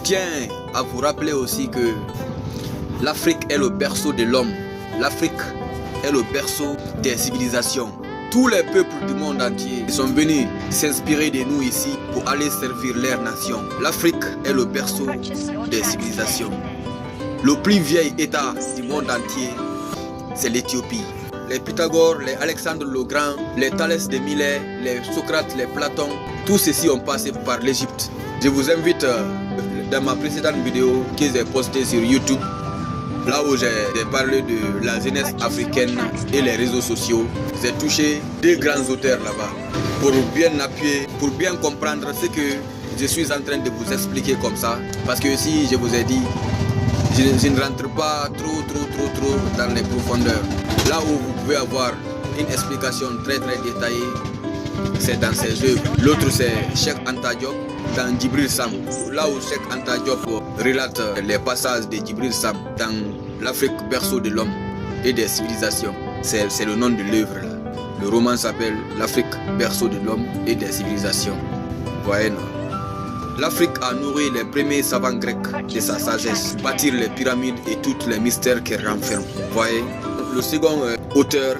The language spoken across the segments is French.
tiens à vous rappeler aussi que l'Afrique est le berceau de l'homme. L'Afrique est le berceau des civilisations. Tous les peuples du monde entier sont venus s'inspirer de nous ici pour aller servir leur nation. L'Afrique est le berceau des civilisations. Le plus vieil État du monde entier, c'est l'Éthiopie. Les Pythagore, les Alexandre le Grand, les Thalès de Milet, les Socrate, les Platon, tous ceux-ci ont passé par l'Égypte. Je vous invite dans ma précédente vidéo que j'ai postée sur YouTube, là où j'ai parlé de la jeunesse africaine et les réseaux sociaux. J'ai touché deux grands auteurs là-bas pour bien appuyer, pour bien comprendre ce que je suis en train de vous expliquer comme ça. Parce que si je vous ai dit, je ne rentre pas trop dans les profondeurs. Là où vous pouvez avoir une explication très détaillée, c'est dans ses œuvres. L'autre c'est Cheikh Anta Diop dans Djibril Sam. Là où Cheikh Anta Diop relate les passages de Djibril Sam dans l'Afrique berceau de l'homme et des civilisations. C'est le nom de l'œuvre là. Le roman s'appelle l'Afrique berceau de l'homme et des civilisations. Voyez, non? L'Afrique a nourri les premiers savants grecs de sa sagesse, bâtir les pyramides et tous les mystères qu'elle renferme. Voyez, le second auteur,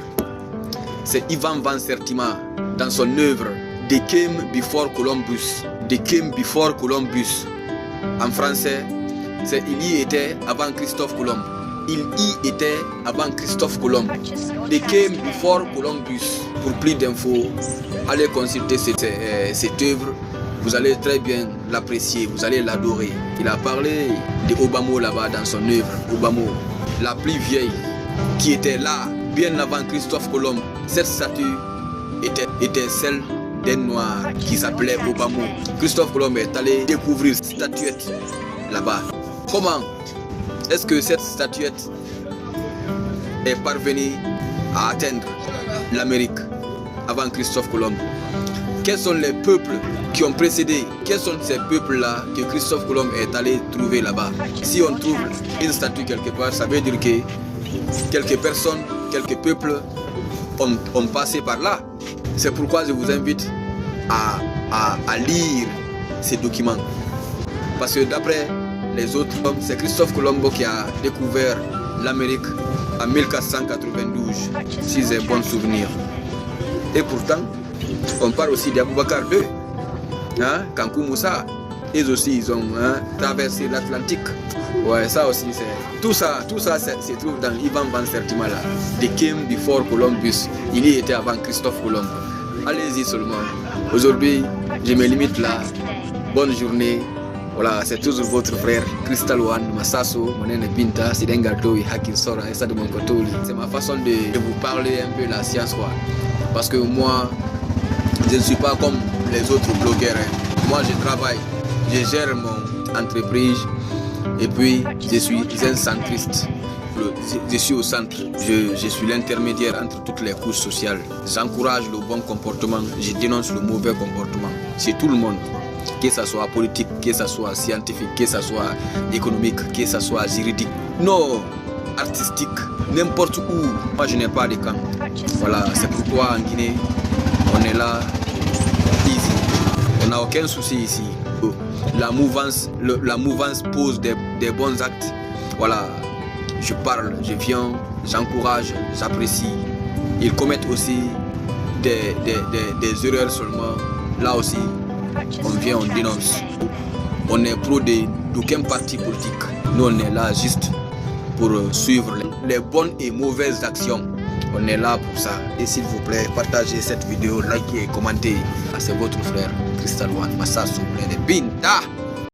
c'est Ivan Van Sertima dans son œuvre The Came Before Columbus. The Came Before Columbus. En français, c'est Il y était avant Christophe Colomb. Il y était avant Christophe Colomb. The Came Before Columbus. Pour plus d'infos, allez consulter cette œuvre. Vous allez très bien l'apprécier, vous allez l'adorer. Il a parlé de Obama là-bas dans son œuvre. Obama, la plus vieille, qui était là bien avant Christophe Colomb. Cette statue était celle d'un noir qui s'appelait Obama. Christophe Colomb est allé découvrir cette statuette là-bas. Comment est-ce que cette statuette est parvenue à atteindre l'Amérique avant Christophe Colomb? Quels sont les peuples qui ont précédé? Quels sont ces peuples-là que Christophe Colomb est allé trouver là-bas? Si on trouve une statue quelque part, ça veut dire que quelques personnes, quelques peuples ont passé par là. C'est pourquoi je vous invite à lire ces documents. Parce que d'après les autres hommes, c'est Christophe Colomb qui a découvert l'Amérique en 1492, si j'ai bon souvenir. Et pourtant, on parle aussi d'Aboubacar II, Kankou Moussa. Ils aussi, ils ont traversé l'Atlantique. Ouais, ça aussi, c'est... Tout ça se trouve dans Ivan Van Sertima là. The Came Before Columbus. Il y était avant Christophe Colomb. Allez-y seulement. Aujourd'hui, je me limite là. Bonne journée. Voilà, c'est toujours votre frère Crystal One Massaso, Monene Pinta, Sidengato, Hakin Sora, et ça de mon côté. C'est ma façon de vous parler un peu la science, quoi. Parce que moi, je ne suis pas comme les autres blogueurs. Moi, je travaille, je gère mon entreprise et puis je suis un centriste. Je suis au centre, je suis l'intermédiaire entre toutes les couches sociales. J'encourage le bon comportement, je dénonce le mauvais comportement. C'est tout le monde, que ce soit politique, que ce soit scientifique, que ce soit économique, que ce soit juridique, non, artistique, n'importe où. Moi, je n'ai pas de camp. Voilà, c'est pourquoi en Guinée, on est là, easy. On n'a aucun souci ici. La mouvance pose des bons actes. Voilà, je parle, je viens, j'encourage, j'apprécie. Ils commettent aussi des erreurs seulement. Là aussi, on vient, on dénonce. On est pro d'aucun parti politique. Nous, on est là juste pour suivre les bonnes et mauvaises actions. On est là pour ça. Et s'il vous plaît, partagez cette vidéo, likez et commentez. C'est votre frère Crystal One Massaso Monene Pinta.